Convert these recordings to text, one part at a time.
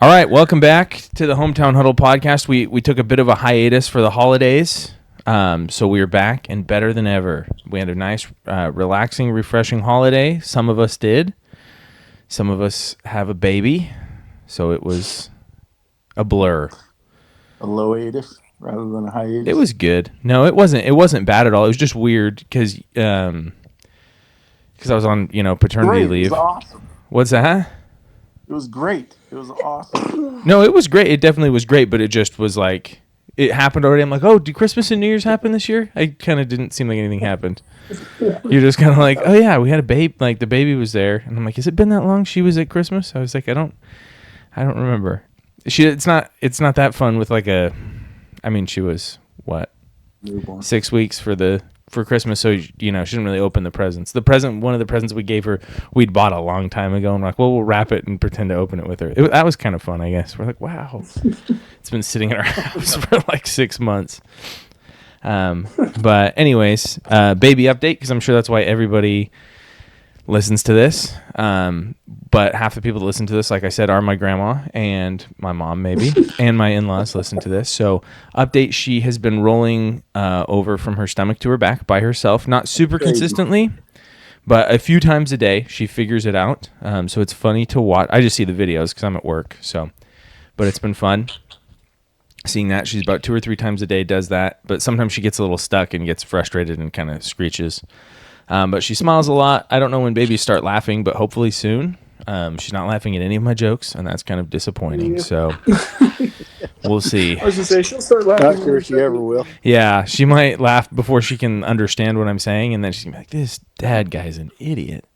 All right, welcome back to the Hometown Huddle podcast. We took a bit of a hiatus for the holidays, so we are back and better than ever. We had a nice, relaxing, refreshing holiday. Some of us did. Some of us have a baby, so it was a blur. A low hiatus rather than a hiatus. It was good. No, it wasn't. It wasn't bad at all. It was just weird because I was on paternity great. leave. It was awesome. What's that? It was great. It was awesome. No, it was great. It definitely was great, but it just was like, it happened already. I'm like, oh, did Christmas and New Year's happen this year? I kind of didn't seem like anything happened. You're just kind of like, oh yeah, we had a babe. Like the baby was there, and I'm like, has it been that long? She was at Christmas. I was like, I don't remember. It's not that fun with like a. I mean, she was what, Newborn. 6 weeks for Christmas, so she didn't really open the presents. One of the presents we gave her, we'd bought a long time ago, and we're like, well, we'll wrap it and pretend to open it with her. That was kind of fun, I guess. We're like, wow, it's been sitting in our house for like 6 months. But anyways, baby update, because I'm sure that's why everybody listens to this. But half the people that listen to this, like I said, are my grandma and my mom, maybe, and my in-laws listen to this. So update, she has been rolling over from her stomach to her back by herself, not super consistently, but a few times a day. She figures it out. So it's funny to watch. I just see the videos because I'm at work. But it's been fun seeing that. She's about 2 or 3 times a day does that, but sometimes she gets a little stuck and gets frustrated and kind of screeches. But she smiles a lot. I don't know when babies start laughing, but hopefully soon. She's not laughing at any of my jokes, and that's kind of disappointing. Yeah. So we'll see. I was going to say, she'll start laughing. Not sure she ever will. Yeah, she might laugh before she can understand what I'm saying, and then she's going to be like, this dad guy's an idiot.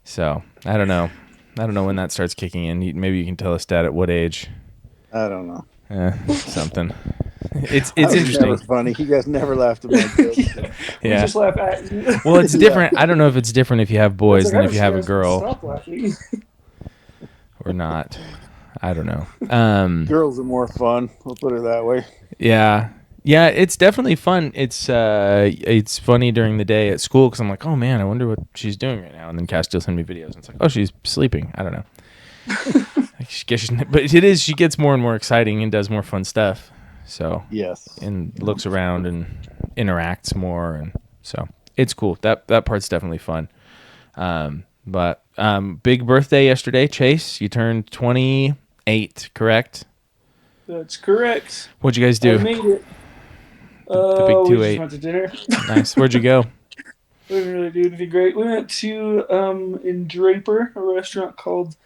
So I don't know. I don't know when that starts kicking in. Maybe you can tell us, Dad, at what age. I don't know. Something. It's interesting. Never funny. You guys never laughed at my jokes. Yeah. We just laugh at you. Well, it's different. Yeah. I don't know if it's different if you have boys than if you have a girl. Stop laughing. Or not. I don't know. Girls are more fun. We'll put it that way. Yeah. Yeah, it's definitely fun. It's funny during the day at school because I'm like, oh man, I wonder what she's doing right now. And then Cass will send me videos and it's like, oh, she's sleeping. I don't know. But it is. She gets more and more exciting and does more fun stuff. So yes, and looks around and interacts more, and so it's cool. That part's definitely fun. But big birthday yesterday, Chase. You turned 28, correct? That's correct. What'd you guys do? I made it. The big 2-8. We just went to dinner. Nice. Where'd you go? We didn't really do anything great. We went to in Draper, a restaurant called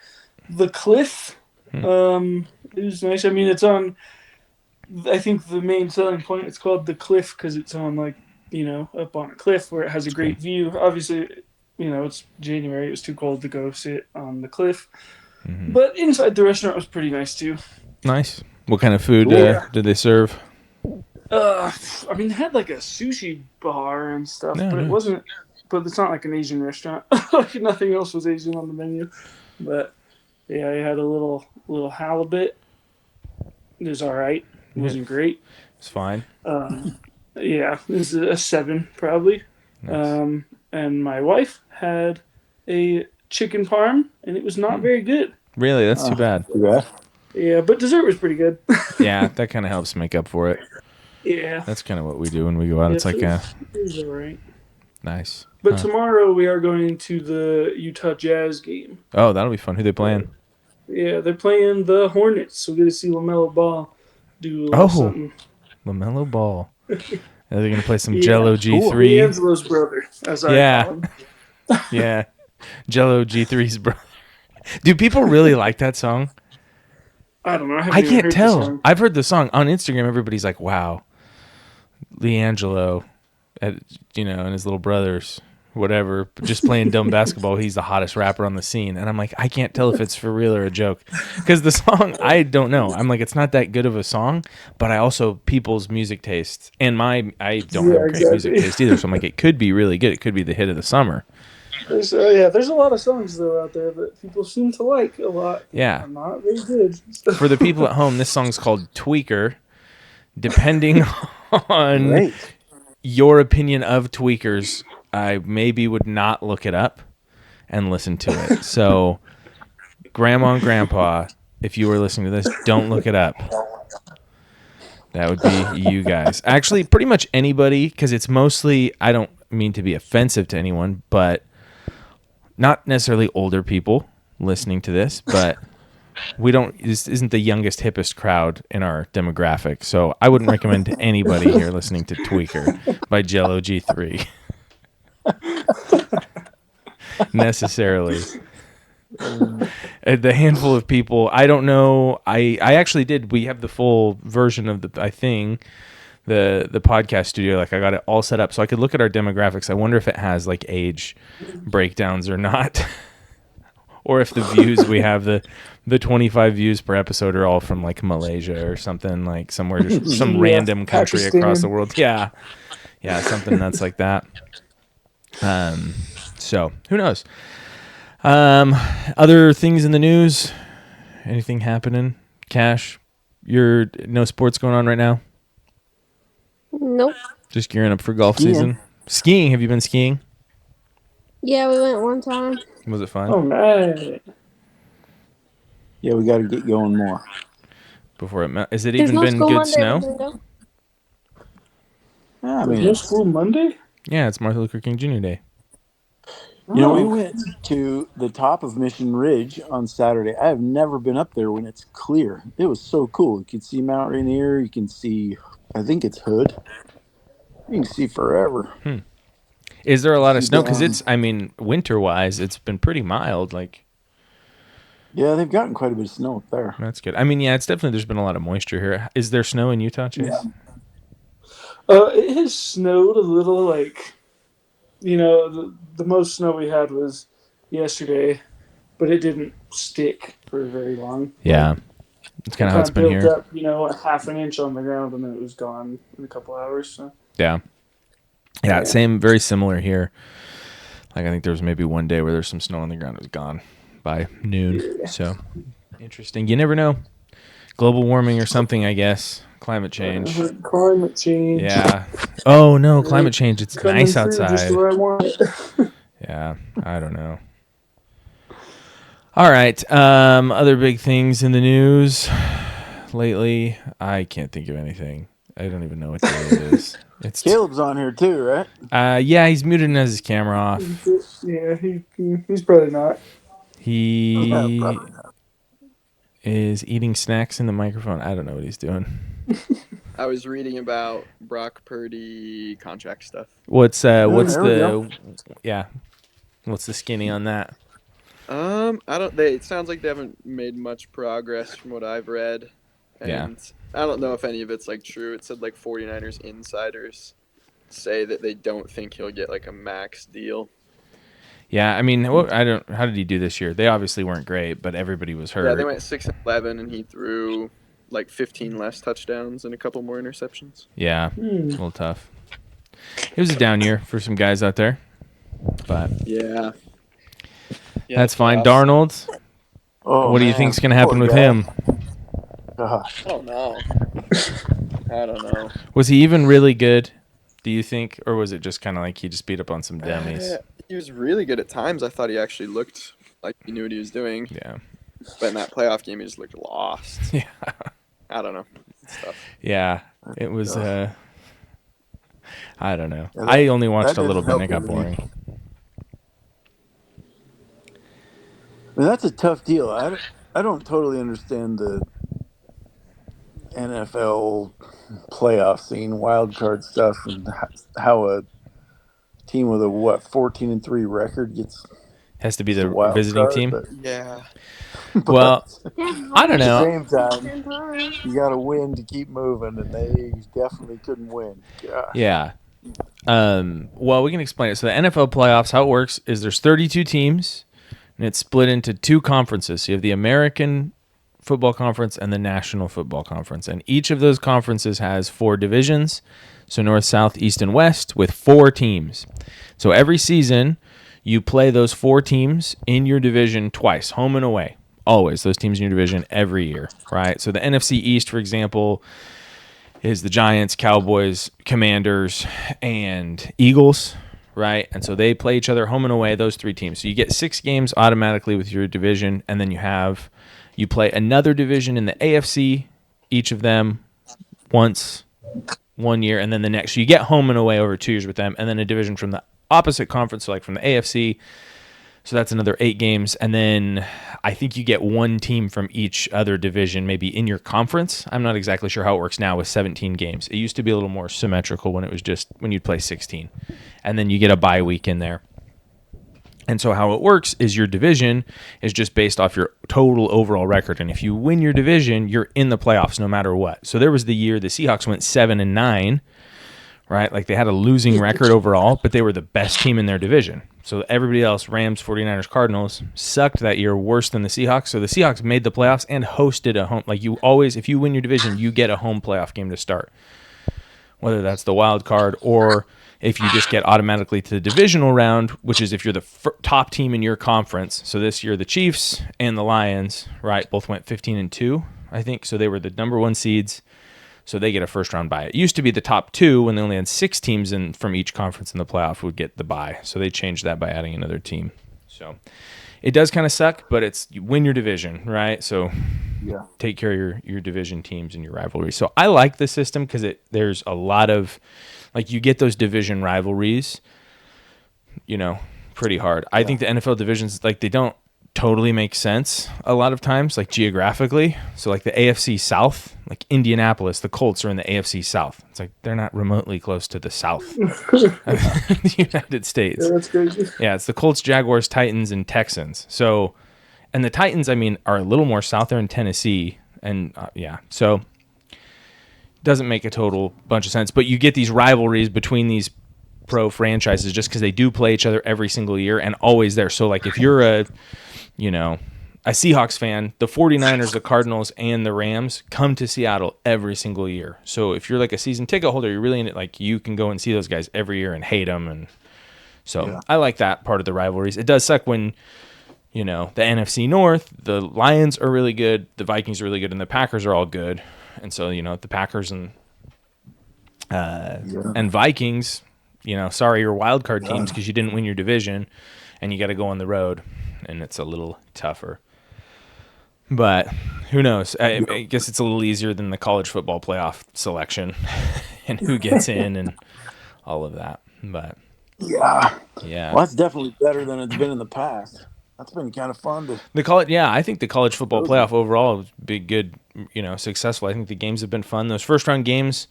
The Cliff. It was nice. I mean, it's on. I think the main selling point, it's called The Cliff because it's on up on a cliff where it has a great view. Obviously, it's January. It was too cold to go sit on the cliff. Mm-hmm. But inside the restaurant was pretty nice too. Nice. What kind of food did they serve? I mean, they had like a sushi bar and stuff, but it wasn't. But it's not like an Asian restaurant. Like nothing else was Asian on the menu. But yeah, I had a little halibut. It was all right. It wasn't great. It's fine. Yeah, this is a 7 probably. Nice. And my wife had a chicken parm, and it was not very good. Really? That's too bad. Yeah, but dessert was pretty good. Yeah, that kind of helps make up for it. Yeah. That's kind of what we do when we go out. It's like it was all right. Nice. But tomorrow we are going to the Utah Jazz game. Oh, that'll be fun. Who they playing? Yeah, they're playing the Hornets, so we get to see LaMelo Ball do something. LaMelo Ball. Are they going to play some Jello G3? Cool. D'Angelo's brother, as I call him. Yeah. Jello G3's brother. Do people really like that song? I don't know. I can't tell. I've heard the song. On Instagram, everybody's like, wow. D'Angelo, and his little brothers, whatever, just playing dumb basketball. He's the hottest rapper on the scene. And I'm like, I can't tell if it's for real or a joke. Because the song, I don't know. I'm like, it's not that good of a song, but I also, people's music tastes, and I don't have great music taste either. So I'm like, it could be really good. It could be the hit of the summer. There's a lot of songs though out there that people seem to like a lot. Yeah. Not very good. For the people at home, this song's called Tweaker. Depending on your opinion of tweakers, I maybe would not look it up and listen to it. So, Grandma and Grandpa, if you were listening to this, don't look it up. That would be you guys. Actually, pretty much anybody, because it's mostly, I don't mean to be offensive to anyone, but not necessarily older people listening to this, but this isn't the youngest, hippest crowd in our demographic. So I wouldn't recommend to anybody here listening to Tweaker by Jello G3 necessarily. The handful of people, I don't know. I actually did. We have the full version of the podcast studio. Like I got it all set up so I could look at our demographics. I wonder if it has like age breakdowns or not, or if the views we have the 25 views per episode are all from like Malaysia or something, like somewhere, just some random country across the world. Yeah, something nuts like that. So who knows? Other things in the news? Anything happening? Cash, no sports going on right now? Nope. Just gearing up for golf season. Skiing. Have you been skiing? Yeah, we went one time. Was it fun? Oh, right. Yeah, we got to get going more. Before it Is it There's even no been school good Monday, snow? Linda. I There's mean, no school Monday? Yeah, it's Martin Luther King Jr. Day. you know, we went to the top of Mission Ridge on Saturday. I have never been up there when it's clear. It was so cool. You can see Mount Rainier. You can see, I think it's Hood. You can see forever. Is there a lot of snow? Because it's, I mean, winter-wise, it's been pretty mild. Like, yeah, they've gotten quite a bit of snow up there. that's good. I mean, yeah, it's definitely, there's been a lot of moisture here. Is there snow in Utah, Chase? Yeah. It has snowed a little, like, you know, the most snow we had was yesterday, but it didn't stick for very long. Yeah. It's kind of how it's been built here. up, you know, a half an inch on the ground, and then it was gone in a couple hours. So. Yeah, same, very similar here. Like, I think there was maybe one day where there's some snow on the ground. It was gone by noon. Yeah. So, interesting. You never know. Global warming or something, I guess. Climate change. Climate change. Yeah. Oh, no, climate change. It's nice outside. Just where I want it. Yeah, I don't know. All right. Other big things in the news lately. I can't think of anything. I don't even know what day it is. It's Caleb's on here too, right? Yeah, he's muted and has his camera off. Yeah, he's probably not. He Probably not. is eating snacks in the microphone. I don't know what he's doing. I was reading about Brock Purdy contract stuff. What's there we go. What's the skinny on that? It sounds like they haven't made much progress from what I've read. And Yeah. I don't know if any of it's like true. It said like 49ers insiders say that they don't think he'll get like a max deal. Yeah, I mean, how did he do this year? They obviously weren't great, but everybody was hurt. Yeah, they went 6-11 and he threw like 15 less touchdowns and a couple more interceptions. Yeah, a little tough. It was a down year for some guys out there, but Yeah, that's fine. Darnold, Oh, what do you man. think's going to happen Poor with guy. him? Gosh. I don't know. I don't know. Was he even really good, do you think? Or was it just kind of like he just beat up on some dummies? He was really good at times. I thought he actually looked like he knew what he was doing. Yeah. But in that playoff game, he just looked lost. Yeah. I don't know. It's tough. Yeah. It was, I don't know. Yeah, I only watched that a little bit and doesn't it got help with me. boring. I mean, that's a tough deal. I don't totally understand the NFL playoff scene, wild card stuff, and how a team with a 14-3 record gets Has to be the the wild visiting card, team. but Yeah. Well, Yeah, I don't know. at the same time, Same time. you got to win to keep moving, and they definitely couldn't win. Gosh. Yeah. Well, we can explain it. So the NFL playoffs, how it works is there's 32 teams, and it's split into two conferences. So you have the American Football Conference and the National Football Conference. And each of those conferences has 4 divisions. So North, South, East, and West with 4 teams. So every season, you play those 4 teams in your division twice, home and away. Always, those teams in your division every year, right? So the NFC East, for example, is the Giants, Cowboys, Commanders, and Eagles, right? And so they play each other home and away, those 3 teams. So you get 6 games automatically with your division, and then you You play another division in the AFC, each of them once 1 year, and then the next. So you get home and away over 2 years with them, and then a division from the opposite conference, so like from the AFC. So that's another 8 games. And then I think you get one team from each other division, maybe in your conference. I'm not exactly sure how it works now with 17 games. It used to be a little more symmetrical when it was just when you'd play 16. And then you get a bye week in there. And so how it works is your division is just based off your total overall record. And if you win your division, you're in the playoffs no matter what. So there was the year the Seahawks went 7-9, right? Like they had a losing record overall, but they were the best team in their division. So everybody else, Rams, 49ers, Cardinals, sucked that year worse than the Seahawks. So the Seahawks made the playoffs and hosted a home. Like you always, if you win your division, you get a home playoff game to start. Whether that's the wild card or if you just get automatically to the divisional round, which is if you're the top team in your conference. So this year, the Chiefs and the Lions, right, both went 15-2, I think. So they were the number 1 seeds. So they get a first round bye. It used to be the top 2 when they only had 6 teams in from each conference in the playoff would get the bye. So they changed that by adding another team. So it does kind of suck, but it's you win your division, right? So Yeah. take care of your division teams and your rivalries. So I like the system because there's a lot of, like you get those division rivalries, pretty hard. I think the NFL divisions, like they don't totally make sense a lot of times, like geographically. So like the AFC South, like Indianapolis, the Colts are in the AFC South. It's like they're not remotely close to the South of the United States. Yeah, that's crazy. Yeah, it's the Colts, Jaguars, Titans, and Texans. So, and the Titans, I mean, are a little more south there in Tennessee. And so doesn't make a total bunch of sense. But you get these rivalries between these pro franchises just because they do play each other every single year and always there. So like if you're a Seahawks fan, the 49ers, the Cardinals, and the Rams come to Seattle every single year. So if you're like a season ticket holder, you're really in it, like you can go and see those guys every year and hate them. And so I like that part of the rivalries. It does suck when, the NFC North, the Lions are really good, the Vikings are really good, and the Packers are all good. And so, the Packers and Vikings, sorry, you're wild card teams because you didn't win your division and you got to go on the road and it's a little tougher. But who knows? I guess it's a little easier than the college football playoff selection and who gets in and all of that. But yeah. Well, that's definitely better than it's been in the past. That's been kind of fun to I think the college football playoff overall has been good, successful. I think the games have been fun. Those first round games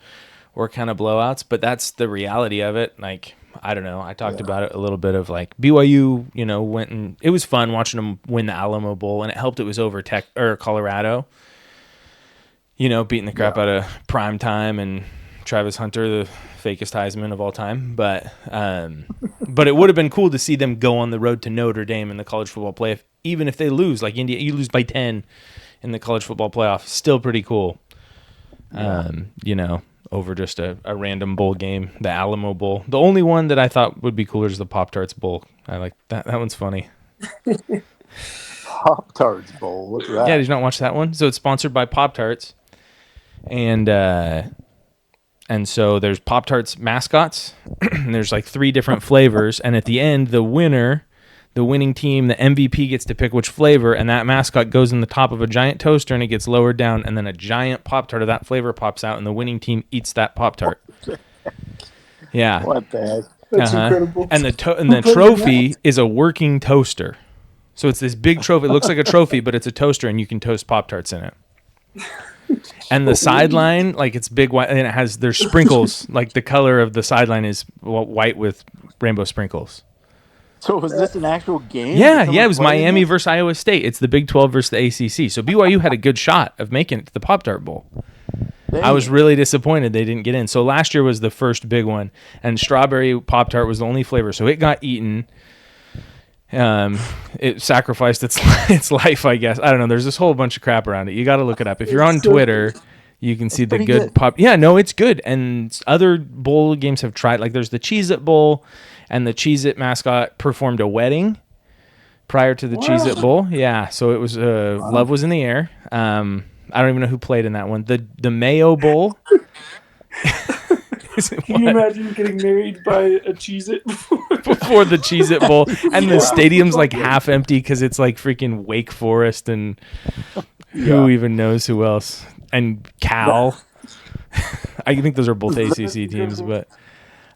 were kind of blowouts, but that's the reality of it. Like, I don't know. I talked about it a little bit of like BYU, went and it was fun watching them win the Alamo Bowl, and it helped it was over Colorado, beating the crap out of Prime Time and Travis Hunter, the fakest Heisman of all time. But it would have been cool to see them go on the road to Notre Dame in the college football playoff, even if they lose. Like India, you lose by 10 in the college football playoff. Still pretty cool. Over just a random bowl game, the Alamo Bowl. The only one that I thought would be cooler is the Pop-Tarts Bowl. I like that. That one's funny. Pop-Tarts Bowl. What's that? Yeah, did you not watch that one? So it's sponsored by Pop-Tarts. And so there's Pop-Tarts mascots. And there's like 3 different flavors. And at the end, the winning team, the MVP gets to pick which flavor, and that mascot goes in the top of a giant toaster and it gets lowered down, and then a giant Pop-Tart of that flavor pops out, and the winning team eats that Pop-Tart. Yeah. What the heck? That's incredible. And the trophy is a working toaster. So it's this big trophy. It looks like a trophy, but it's a toaster, and you can toast Pop-Tarts in it. And the sideline, like it's big white, and there's sprinkles. Like the color of the sideline is white with rainbow sprinkles. So was this an actual game? Yeah, it was Miami versus Iowa State. It's the Big 12 versus the ACC. So BYU had a good shot of making it to the Pop-Tart Bowl. Dang. I was really disappointed they didn't get in. So last year was the first big one, and strawberry Pop-Tart was the only flavor. So it got eaten. It sacrificed its life, I guess. I don't know. There's this whole bunch of crap around it. You got to look it up. If you're on Twitter, you can see the good pop. Yeah, no, it's good. And other bowl games have tried. Like there's the Cheez-It Bowl. And the Cheez-It mascot performed a wedding prior to the Cheez-It Bowl. Yeah, so it was Love Was in the Air. I don't even know who played in that one. The Mayo Bowl. Can you imagine getting married by a Cheez-It before the Cheez-It Bowl? And the stadium's like half empty because it's like freaking Wake Forest and Who even knows who else? And Cal. I think those are both ACC teams, but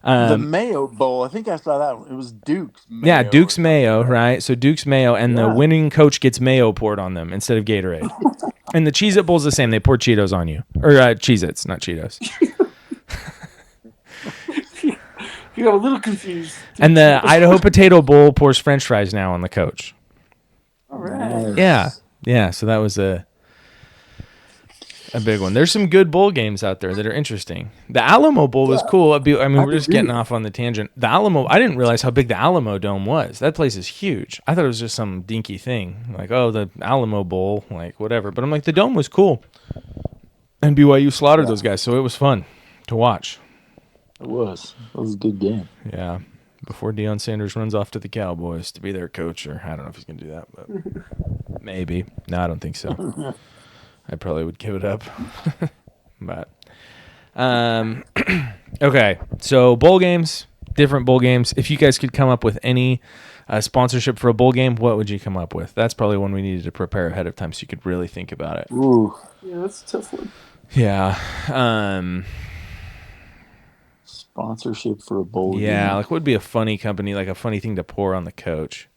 The Mayo Bowl, I think I saw that one. It was Duke's Mayo. yeah, Duke's or something, Mayo, right? So Duke's Mayo, and the winning coach gets mayo poured on them instead of Gatorade. And the Cheez-It Bowl's the same. They pour Cheetos on you. Or Cheez-Its, not Cheetos. You got a little confused. And the Idaho Potato Bowl pours French fries now on the coach. All right. Nice. Yeah. So that was a big one. There's some good bowl games out there that are interesting. The Alamo Bowl was cool. I mean, we're just getting off on the tangent. The Alamo, I didn't realize how big the Alamo Dome was. That place is huge. I thought it was just some dinky thing. Like, oh, the Alamo Bowl, like whatever. But I'm like, the Dome was cool. And BYU slaughtered those guys, so it was fun to watch. It was a good game. Yeah. Before Deion Sanders runs off to the Cowboys to be their coach, or I don't know if he's going to do that, but maybe. No, I don't think so. I probably would give it up. But okay, so bowl games, different bowl games. If you guys could come up with any sponsorship for a bowl game, what would you come up with? That's probably one we needed to prepare ahead of time so you could really think about it. Ooh. Yeah, that's a tough one. Yeah. Sponsorship for a bowl game. Yeah, like what would be a funny company, like a funny thing to pour on the coach?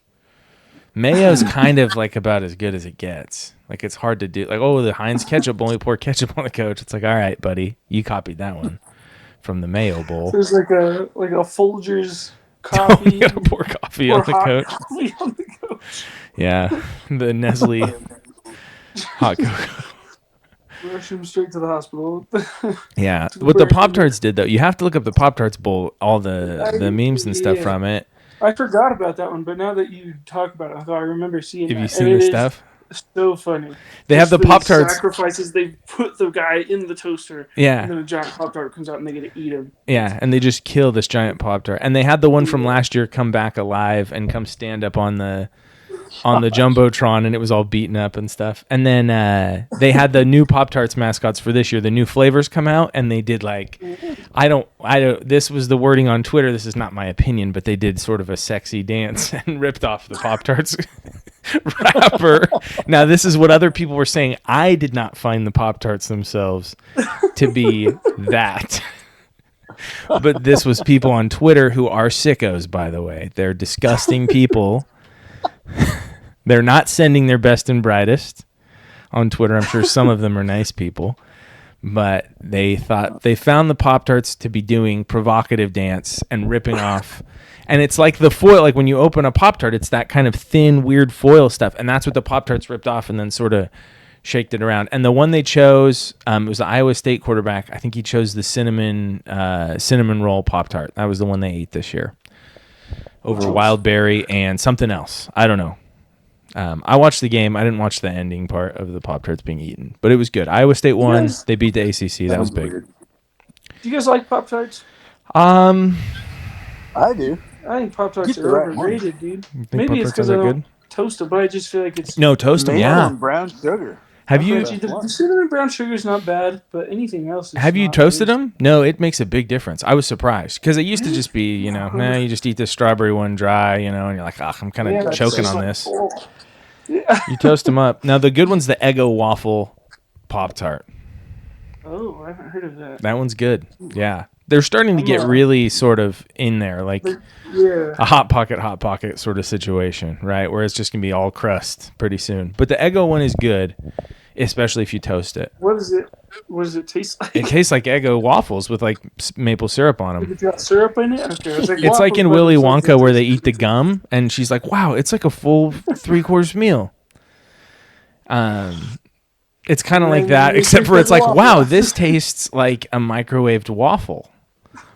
Mayo's kind of like about as good as it gets. Like it's hard to do. Like, oh, the Heinz ketchup, only pour ketchup on the coach. It's like, all right, buddy, you copied that one from the Mayo Bowl. There's like a Folgers coffee. You gotta pour coffee on the coach. Coffee on the coach. Yeah, the Nestle hot cocoa. Rush him straight to the hospital. Yeah, what the Pop-Tarts did though, you have to look up the Pop-Tarts Bowl, all the memes and stuff from it. I forgot about that one, but now that you talk about it, I thought I remember seeing. Have you seen the stuff? So funny. They have the Pop-Tarts. Sacrifices. They put the guy in the toaster. Yeah. And then a giant Pop-Tart comes out and they get to eat him. Yeah, and they just kill this giant Pop-Tart. And they had the one from last year come back alive and come stand up on the Jumbotron, and it was all beaten up and stuff. And then they had the new Pop-Tarts mascots for this year. The new flavors come out, and they did like, I don't. This was the wording on Twitter. This is not my opinion, but they did sort of a sexy dance and ripped off the Pop-Tarts wrapper. Now, this is what other people were saying. I did not find the Pop-Tarts themselves to be that. But this was people on Twitter who are sickos, by the way. They're disgusting people. They're not sending their best and brightest on Twitter. I'm sure some of them are nice people, but they thought they found the Pop-Tarts to be doing provocative dance and ripping off. And it's like the foil, like when you open a Pop-Tart, it's that kind of thin, weird foil stuff. And that's what the Pop-Tarts ripped off and then sort of shaked it around. And the one they chose, it was the Iowa State quarterback. I think he chose the cinnamon roll Pop-Tart. That was the one they ate this year. Over wild berry and something else. I don't know. I watched the game. I didn't watch the ending part of the Pop-Tarts being eaten, but it was good. Iowa State won. Yes. They beat the ACC. That was big. Do you guys like Pop-Tarts? I do. I think Pop-Tarts Get the are right one. overrated, dude. Think Maybe it's Pop-Tarts because I are don't good? toast them, but I just feel like it's... No, toast them. Made Yeah. on brown sugar. Have you The cinnamon brown sugar is not bad, but anything else is have you not toasted good. them? No, it makes a big difference. I was surprised because it used to just be, you just eat this strawberry one dry, and you're like, I'm kind of Yeah, choking that's on so this. cool. Yeah. You toast them up. Now the good one's the Eggo waffle Pop-Tart. Oh, I haven't heard of that. That one's good. Yeah. They're starting to get really sort of in there, like Yeah. a hot pocket sort of situation, right? Where it's just going to be all crust pretty soon. But the Eggo one is good, especially if you toast it. What does it taste like? It tastes like Eggo waffles with like maple syrup on them. It's got syrup in it? Okay. It's like in Willy Wonka where they eat the gum, and she's like, wow, it's like a full 3-course meal. It's kind of like that, except for it's like, wow, this tastes like a microwaved waffle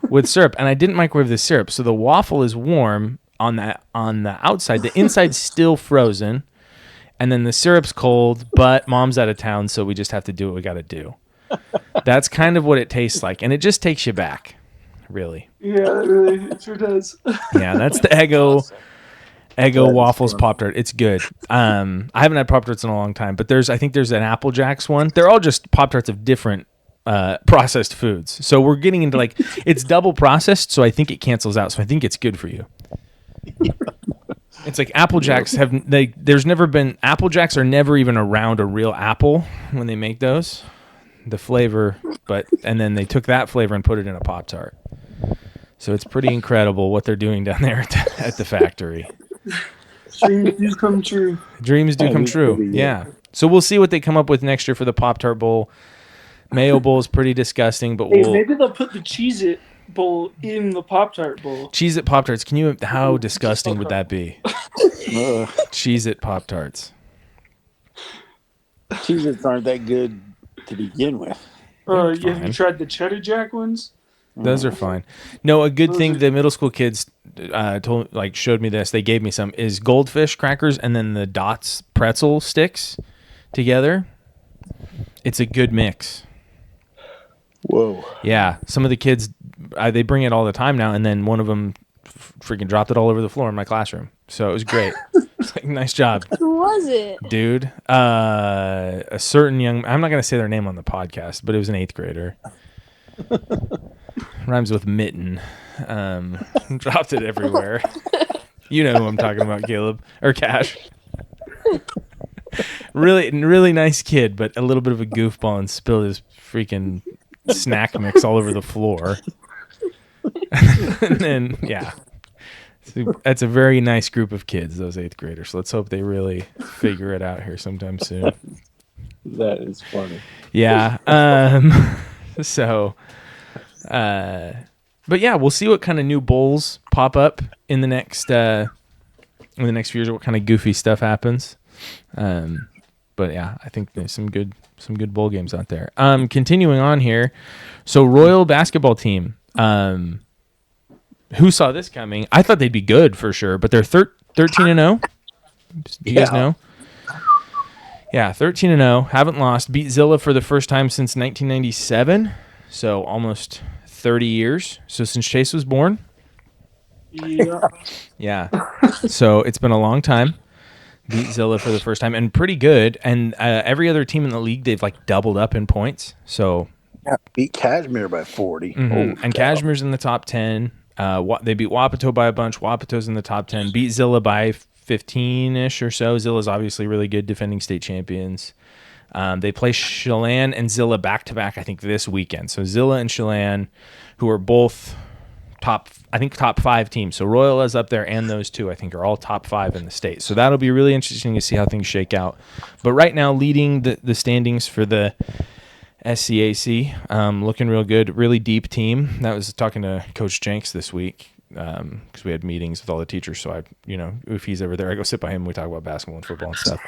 with syrup. And I didn't microwave the syrup, so the waffle is warm on the outside. The inside's still frozen, and then the syrup's cold, but Mom's out of town, so we just have to do what we got to do. That's kind of what it tastes like, and it just takes you back, really. Yeah, it sure does. Yeah, that's the Eggo waffles Pop-Tart. It's good. I haven't had Pop-Tarts in a long time, but I think there's an Apple Jacks one. They're all just Pop-Tarts of different processed foods. So we're getting into it's double processed, so I think it cancels out. So I think it's good for you. It's like Apple Jacks there's never been Apple Jacks are never even around a real apple when they make those. The flavor, and then they took that flavor and put it in a Pop-Tart. So it's pretty incredible what they're doing down there at the factory. Dreams do come true. Dreams do come true. Yeah. So we'll see what they come up with next year for the Pop-Tart Bowl. Mayo Bowl is pretty disgusting, but maybe they'll put the Cheez-It Bowl in the Pop-Tart Bowl. Cheez-It Pop-Tarts. How disgusting would that be? Cheez-It Pop-Tarts. Cheez-Its aren't that good to begin with. Have you tried the Cheddar Jack ones? Those are fine. No, a good thing the middle school kids showed me this. They gave me some is Goldfish crackers and then the Dots pretzel sticks together. It's a good mix. Whoa. Yeah, some of the kids they bring it all the time now, and then one of them freaking dropped it all over the floor in my classroom. So it was great. It's like, nice job. Who was it? Dude, a certain young. I'm not gonna say their name on the podcast, but it was an 8th grader. Rhymes with mitten. Dropped it everywhere. You know who I'm talking about, Caleb or Cash. Really nice kid, but a little bit of a goofball and spilled his freaking snack mix all over the floor. And then, yeah. So that's a very nice group of kids, those 8th graders. So let's hope they really figure it out here sometime soon. That is funny. Yeah. But yeah, we'll see what kind of new bowls pop up in the next few years. What kind of goofy stuff happens. But yeah, I think there's some good bowl games out there. Continuing on here, so Royal basketball team. Who saw this coming? I thought they'd be good for sure, but they're 13-0. Do you guys know? Yeah, 13-0. Haven't lost. Beat Zilla for the first time since 1997, so almost 30 years. So since Chase was born. Yeah. Yeah. So it's been a long time. Beat Zilla for the first time and pretty good. And every other team in the league, they've like doubled up in points. So yeah, beat Kashmir by 40. Mm-hmm. And Kashmir's in the top 10. They beat Wapato by a bunch. Wapato's in the top 10. Beat Zilla by 15-ish or so. Zilla's obviously really good, defending state champions. They play Chelan and Zilla back-to-back, I think, this weekend. So Zilla and Chelan, who are both top 5 teams. So Royal is up there, and those two, I think, are all top 5 in the state. So that'll be really interesting to see how things shake out. But right now, leading the standings for the SCAC, looking real good, really deep team. That was talking to Coach Jenks this week because we had meetings with all the teachers. So if he's ever there, I go sit by him and we talk about basketball and football and stuff.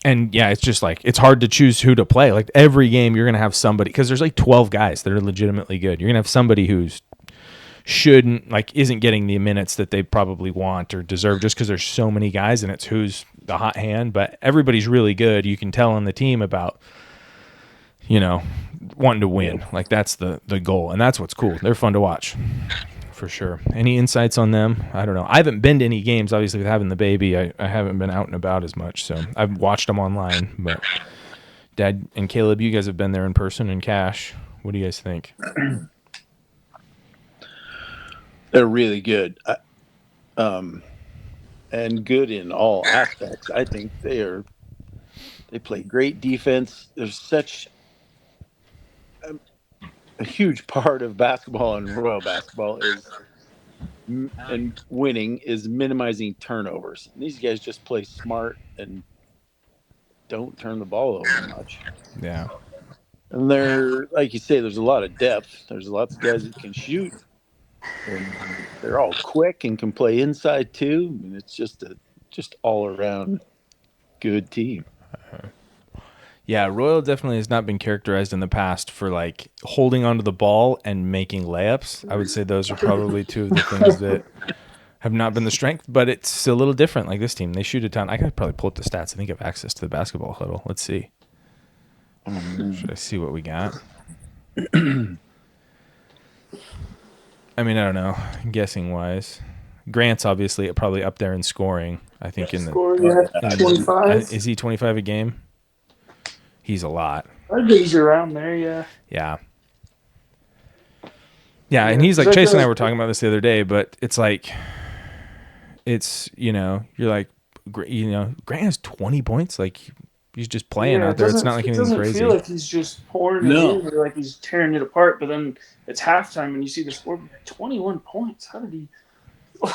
And yeah, it's just like it's hard to choose who to play. Like every game, you're gonna have somebody because there's like 12 guys that are legitimately good. You're gonna have somebody who's isn't getting the minutes that they probably want or deserve just because there's so many guys and it's who's the hot hand. But everybody's really good. You can tell on the team about wanting to win. Like that's the goal, and that's what's cool. They're fun to watch. For sure. Any insights on them? I don't know. I haven't been to any games, obviously, with having the baby. I haven't been out and about as much, so I've watched them online. But Dad and Caleb, you guys have been there in person, and Cash, what do you guys think? They're really good, and good in all aspects. I think they play great defense. There's such a huge part of basketball and Royal basketball and winning is minimizing turnovers. And these guys just play smart and don't turn the ball over much. Yeah. And they're, like you say, there's a lot of depth. There's lots of guys that can shoot. And they're all quick and can play inside too. I mean, it's just all around good team. Yeah, Royal definitely has not been characterized in the past for like holding onto the ball and making layups. I would say those are probably two of the things that have not been the strength, but it's a little different. Like this team, they shoot a ton. I could probably pull up the stats. I think I have access to the basketball huddle. Let's see. Should I see what we got? I mean, I don't know. Guessing wise, Grant's obviously probably up there in scoring. I think in 25. Is he 25 a game? He's a lot. I think he's around there, yeah. Yeah. Yeah, and he's like, Chase and I were talking about this the other day, but it's like it's, you're like, Grant has 20 points. Like, he's just playing out there. It's not like it anything doesn't crazy. feel like he's just pouring it in or like he's tearing it apart. But then it's halftime and you see the score, 21 points. How did he?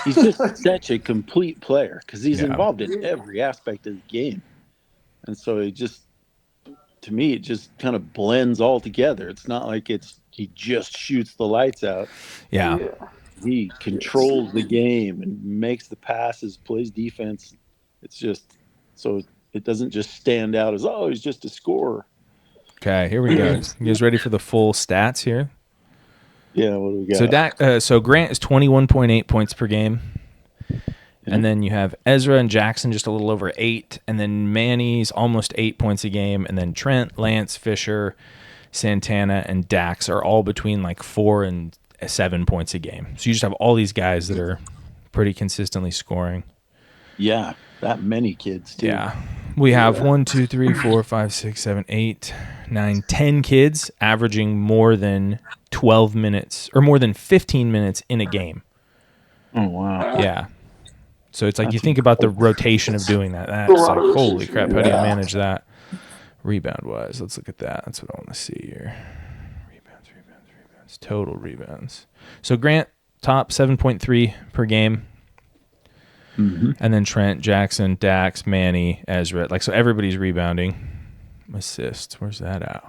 He's just such a complete player because he's involved in every aspect of the game, and so to me, it just kind of blends all together. It's not like he just shoots the lights out. Yeah. He controls the game and makes the passes, plays defense. It's just so it doesn't just stand out as, oh, he's just a scorer. Okay, here we go. You guys ready for the full stats here? Yeah, what do we got? So Grant is 21.8 points per game. And then you have Ezra and Jackson just a little over 8. And then Manny's almost 8 points a game. And then Trent, Lance, Fisher, Santana, and Dax are all between like 4 and 7 points a game. So you just have all these guys that are pretty consistently scoring. Yeah, that many kids too. Yeah. We have 1, 2, 3, 4, 5, 6, 7, 8, 9, 10 kids averaging more than 12 minutes or more than 15 minutes in a game. Oh, wow. Yeah. So it's like you think about the rotation of doing that. That's like, holy crap, how do you manage that? Rebound-wise, let's look at that. That's what I want to see here. Rebounds. Total rebounds. So Grant, top 7.3 per game. Mm-hmm. And then Trent, Jackson, Dax, Manny, Ezra. Like, so everybody's rebounding. Assists. Where's that at?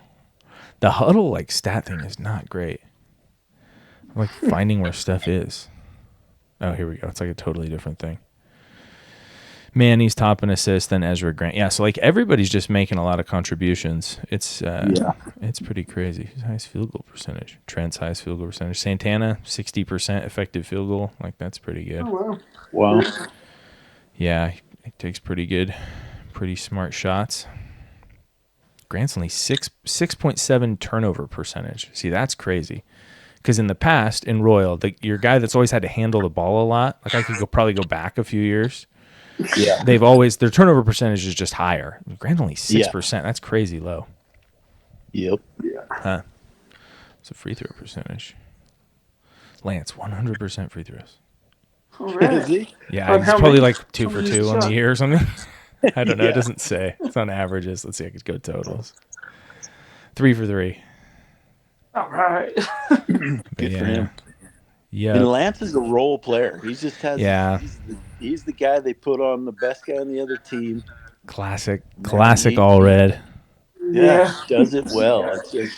The Huddle, like, stat thing is not great. I'm, like, finding where stuff is. Oh, here we go. It's like a totally different thing. Manny's top in assists, then Ezra, Grant. Yeah, so, like, everybody's just making a lot of contributions. It's pretty crazy. His highest field goal percentage. Trent's highest field goal percentage. Santana, 60% effective field goal. Like, that's pretty good. Oh, wow. Yeah, he takes pretty smart shots. Grant's only 6.7 turnover percentage. See, that's crazy. Because in the past, in Royal, your guy that's always had to handle the ball a lot, like I could probably go back a few years. Yeah. Their turnover percentage is just higher. Grant only 6%. Yeah. That's crazy low. Yep. Huh. It's a free throw percentage. Lance, 100% free throws. Right. Is he? Yeah, he's probably like 2 for 2 on the year or something. I don't know. Yeah. It doesn't say. It's on averages. Let's see. I could go totals. 3 for 3. All right. Good for him. Yeah. And Lance is a role player. He just has. Yeah. He's the guy they put on the best guy on the other team. Classic all red. Yeah. Does it well. It's just,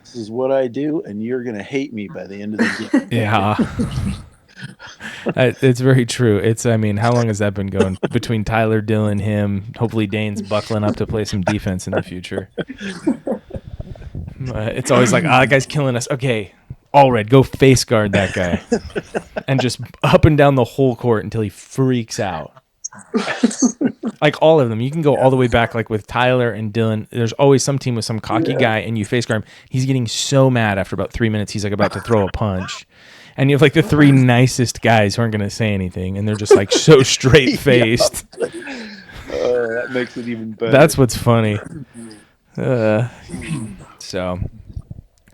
this is what I do, and you're gonna hate me by the end of the game. Yeah. It's very true. I mean, how long has that been going between Tyler, Dylan, him? Hopefully Dane's buckling up to play some defense in the future. It's always like, that guy's killing us. Okay, all red, go face guard that guy. And just up and down the whole court until he freaks out. Like all of them. You can go all the way back, like with Tyler and Dylan. There's always some team with some cocky guy, and you face guard him. He's getting so mad after about 3 minutes. He's like about to throw a punch. And you have like the 3 nicest guys who aren't going to say anything, and they're just like so straight faced. That makes it even better. That's what's funny. So,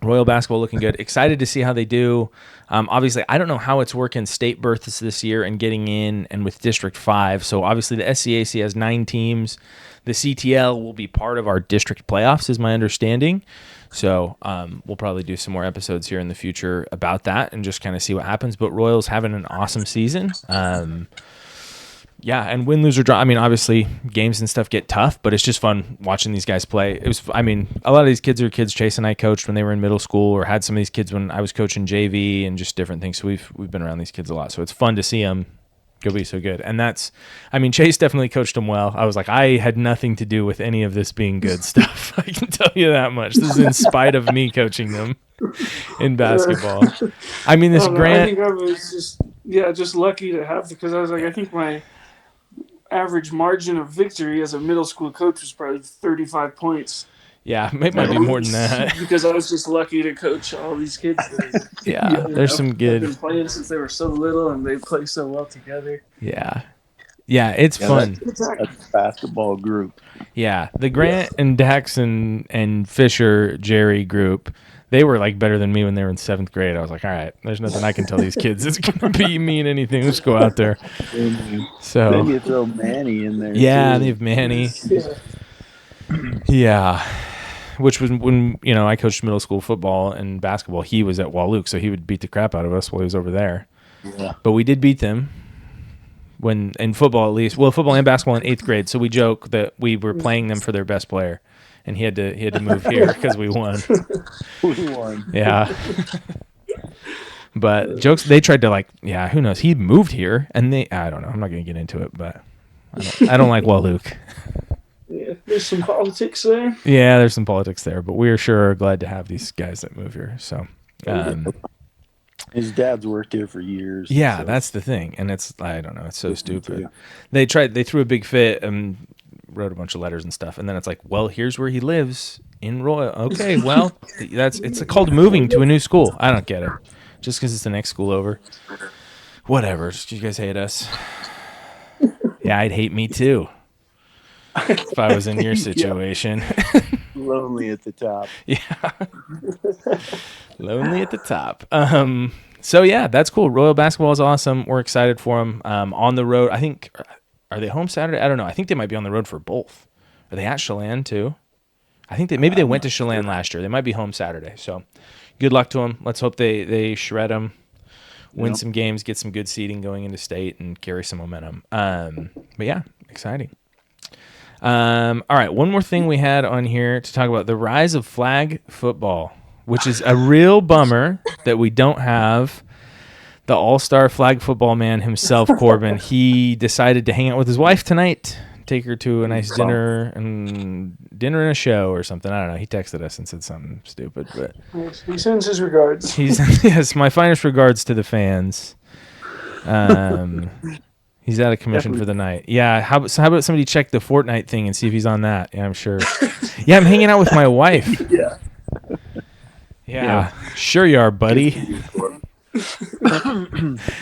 Royal basketball looking good. Excited to see how they do. Obviously, I don't know how it's working state berths this year and getting in, and with District 5. So obviously the SCAC has 9 teams. The CTL will be part of our district playoffs, is my understanding. So we'll probably do some more episodes here in the future about that and just kind of see what happens. But Royals having an awesome season. Yeah, and win, lose, or draw. I mean, obviously, games and stuff get tough, but it's just fun watching these guys play. A lot of these kids are kids Chase and I coached when they were in middle school, or had some of these kids when I was coaching JV and just different things. So we've been around these kids a lot. So it's fun to see them go be so good. And Chase definitely coached them well. I was like, I had nothing to do with any of this being good stuff. I can tell you that much. This is in spite of me coaching them in basketball. I mean, this Grant. I think I was just lucky to have, because I was like, I think my average margin of victory as a middle school coach was probably 35 points. Yeah, it might be more than that. Because I was just lucky to coach all these kids. Yeah, there's some good. They've been playing since they were so little, and they play so well together. Yeah, it's fun. That's a basketball group. Yeah, the Grant and Dax and Fisher Jerry group, They were like better than me when they were in 7th grade. I was like, all right, there's nothing I can tell these kids. It's gonna be mean anything. Let's go out there. Then So you throw Manny in there. yeah, too. and they have Manny. Yeah. Yeah, which was when I coached middle school football and basketball. He was at Walluk, so he would beat the crap out of us while he was over there. Yeah. But we did beat them when in football, at least. Well, football and basketball in 8th grade. So we joke that we were playing them for their best player, and he had to move here because we won. We won. Yeah. But jokes, they tried to who knows? He moved here, and I don't know. I'm not going to get into it, but I don't like Walluk. Yeah, there's some politics there. Yeah, there's some politics there, but we are sure glad to have these guys that move here. So, his dad's worked here for years. yeah, so. that's the thing, and I don't know, it's so stupid. too. They threw a big fit and wrote a bunch of letters and stuff, and then it's like, well, here's where he lives in Royal. Okay, well, it's called moving to a new school. I don't get it. Just because it's the next school over, whatever. You guys hate us. Yeah, I'd hate me too. If I was in your situation. Lonely at the top. Yeah. Lonely at the top. So yeah, that's cool. Royal basketball is awesome. We're excited for them. On the road, I think, are they home Saturday? I don't know. I think they might be on the road for both. Are they at Chelan too? I think maybe they went to Chelan last year. They might be home Saturday. So good luck to them. Let's hope they shred them, win some games, get some good seeding going into state, and carry some momentum. But yeah, exciting. All right, one more thing we had on here to talk about: the rise of flag football, which is a real bummer that we don't have the all-star flag football man himself, Corbin. He decided to hang out with his wife tonight, take her to a nice dinner and a show or something. I don't know. He texted us and said something stupid, but He sends his regards. yes, my finest regards to the fans. He's out of commission for the night. Yeah. How about somebody check the Fortnite thing and see if he's on that? Yeah, I'm sure. Yeah, I'm hanging out with my wife. Yeah. Sure you are, buddy.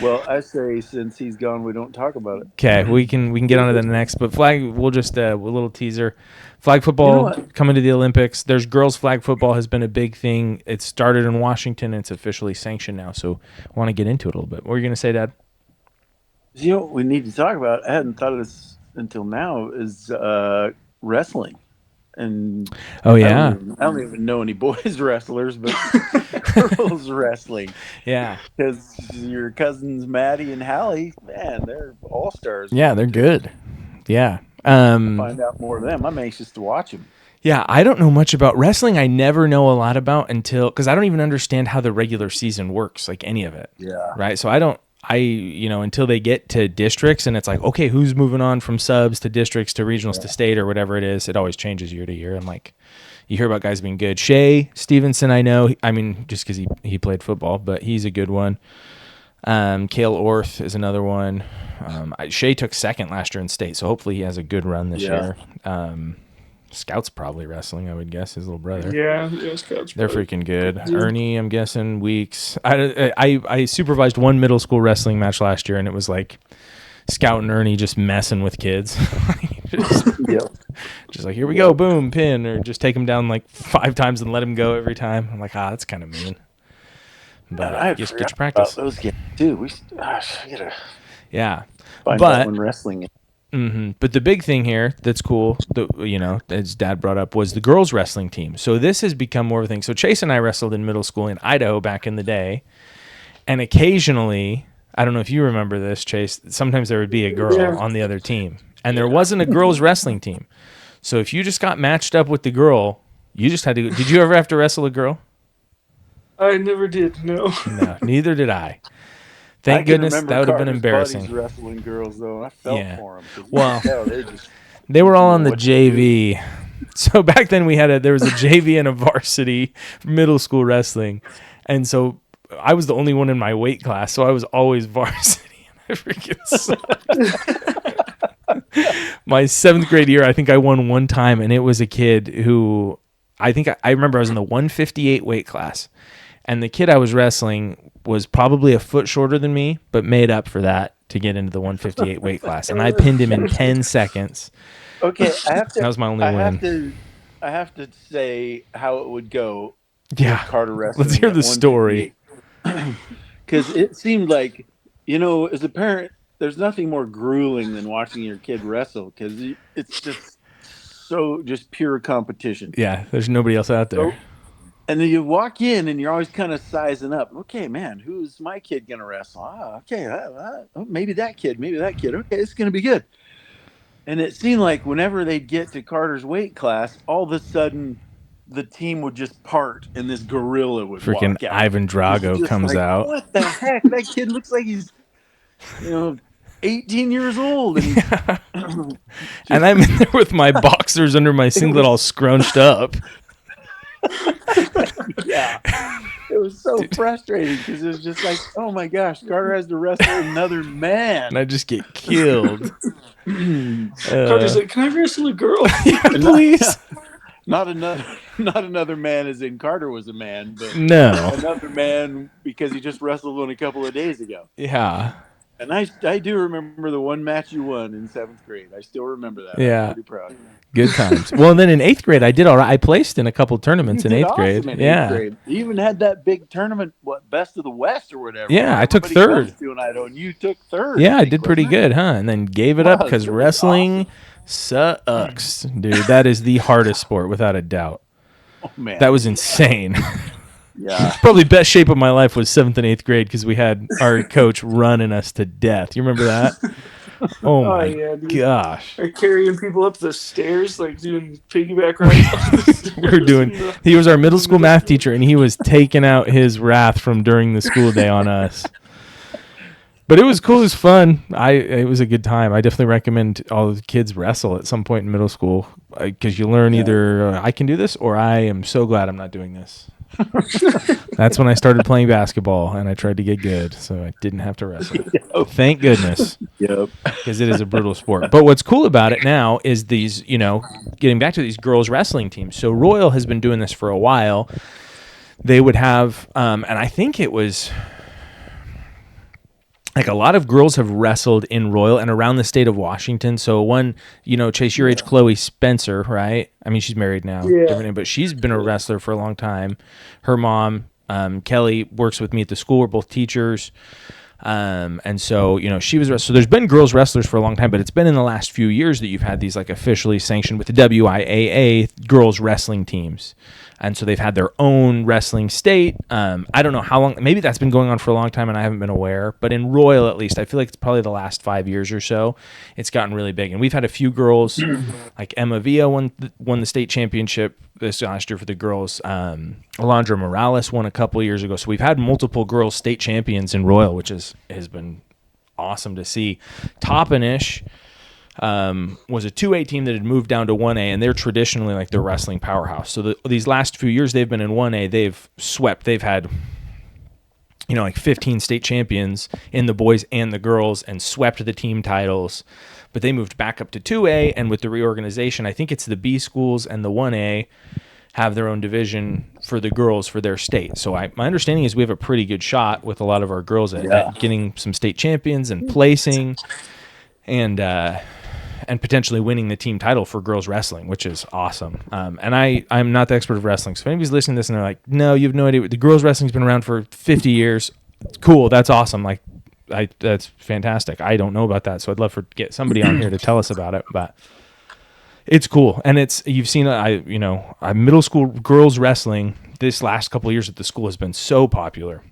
Well, I say since he's gone, we don't talk about it. Okay, we can get on to the next. But flag, we'll just a little teaser. Flag football coming to the Olympics. There's girls flag football has been a big thing. It started in Washington. And it's officially sanctioned now. So I want to get into it a little bit. What were you going to say, Dad? You know what we need to talk about? I hadn't thought of this until now. Is wrestling, and oh yeah, I don't even know any boys wrestlers, but girls wrestling. Yeah, because your cousins Maddie and Hallie, man, they're all stars. Yeah, they're good. Yeah. Find out more of them. I'm anxious to watch them. Yeah, I don't know much about wrestling. I never know a lot about because I don't even understand how the regular season works, like any of it. Yeah. Right. So until they get to districts and it's like, okay, who's moving on from subs to districts to regionals to state or whatever it is. It always changes year to year. I'm like, you hear about guys being good. Shea Stevenson, I know. I mean, just because he played football, but he's a good one. Cale Orth is another one. Shea took second last year in state, so hopefully he has a good run this year. Scout's probably wrestling, I would guess, his little brother. Yeah, Scout's They're freaking good. Ernie, I'm guessing, Weeks. I supervised one middle school wrestling match last year, and it was like Scout and Ernie just messing with kids. Just like, here we go, boom, pin, or just take him down like 5 times and let him go every time. I'm like, that's kind of mean. But get your practice. Those games too. I gotta find out when wrestling. Mm-hmm. But the big thing here that's cool, as Dad brought up, was the girls wrestling team. So this has become more of a thing. So Chase and I wrestled in middle school in Idaho back in the day, and occasionally, I don't know if you remember this, Chase, sometimes there would be a girl on the other team, and there wasn't a girls wrestling team. So if you just got matched up with the girl, you just had to. Did you ever have to wrestle a girl? I never did. No. No, neither did I. Thank goodness, that would have been embarrassing. Wrestling girls, though, I felt for them. Well, they were all on the JV. So back then there was a JV and a varsity middle school wrestling, and so I was the only one in my weight class, so I was always varsity. And I freaking sucked. My 7th grade year, I think I won one time, and it was a kid who I remember I was in the 158 weight class. And the kid I was wrestling was probably a foot shorter than me, but made up for that to get into the 158 weight class. And I pinned him in 10 seconds. Okay, that was my only win. I have to say how it would go. Yeah. Carter wrestling. Let's hear at the story. 158. Because it seemed like, as a parent, there's nothing more grueling than watching your kid wrestle because it's just just pure competition. Yeah, there's nobody else out there. So, and then you walk in and you're always kind of sizing up. Okay, man, who's my kid going to wrestle? Okay, maybe that kid, maybe that kid. Okay, it's going to be good. And it seemed like whenever they'd get to Carter's weight class, all of a sudden the team would just part and this gorilla would Freaking walk out. Ivan Drago Just comes like, out. what the heck? That kid looks like he's, 18 years old. And, And I'm in there with my boxers under my singlet all scrunched up. Yeah. It was so frustrating because it was just like, oh my gosh, Carter has to wrestle another man. And I just get killed. Carter's like, can I wrestle a girl? Yeah, please. Not another man as in Carter was a man, but No. another man because he just wrestled one a couple of days ago. Yeah. And I do remember the one match you won in 7th grade. I still remember that. Yeah. I'm pretty proud. Good times. Well, and then in 8th grade, I did all right. I placed in a couple tournaments in 8th grade. In Yeah. 8th grade. You even had that big tournament, Best of the West or whatever. Yeah, I took Everybody 3rd. comes to an Idaho, and you took 3rd. Yeah, I did pretty good, huh? And then gave it up because Wow, wrestling sucks. Dude, that is the hardest sport without a doubt. Oh, man. That was insane. Yeah. Probably best shape of my life was 7th and 8th grade because we had our coach running us to death. You remember that? Oh my gosh. Or carrying people up the stairs, like doing piggyback rides. He was our middle school math teacher, and he was taking out his wrath from during the school day on us. But it was cool. It was fun. It was a good time. I definitely recommend all the kids wrestle at some point in middle school because you learn either I can do this or I am so glad I'm not doing this. That's when I started playing basketball, and I tried to get good, so I didn't have to wrestle. Yep. Thank goodness. Yep. Because it is a brutal sport. But what's cool about it now is these, getting back to these girls wrestling teams. So Royal has been doing this for a while. They would have, and I think it was like a lot of girls have wrestled in Royal and around the state of Washington. So one, Chase, your age, Chloe Spencer, right? I mean, she's married now, but she's been a wrestler for a long time. Her mom, Kelly, works with me at the school. We're both teachers. And so, she was so there's been girls wrestlers for a long time, but it's been in the last few years that you've had these like officially sanctioned with the WIAA girls wrestling teams. And so they've had their own wrestling state. I don't know how long, maybe that's been going on for a long time and I haven't been aware, but in Royal, at least, I feel like it's probably the last 5 years or so, it's gotten really big. And we've had a few girls, like Emma Villa won the state championship this last year for the girls. Alondra Morales won a couple of years ago. So we've had multiple girls state champions in Royal, which has been awesome to see. Toppenish was a 2A team that had moved down to 1A, and they're traditionally like the wrestling powerhouse. So these last few years they've been in 1A, they've swept. They've had like 15 state champions in the boys and the girls and swept the team titles. But they moved back up to 2A, and with the reorganization, I think it's the B schools and the 1A have their own division for the girls for their state. So my understanding is we have a pretty good shot with a lot of our girls at getting some state champions and placing and potentially winning the team title for girls wrestling, which is awesome. And I'm not the expert of wrestling. So if anybody's listening to this and they're like, no, you have no idea. The girls wrestling's been around for 50 years. Cool. That's awesome. Like, that's fantastic. I don't know about that. So I'd love to get somebody on here to tell us about it, but it's cool. And you've seen, middle school girls wrestling this last couple of years at the school has been so popular.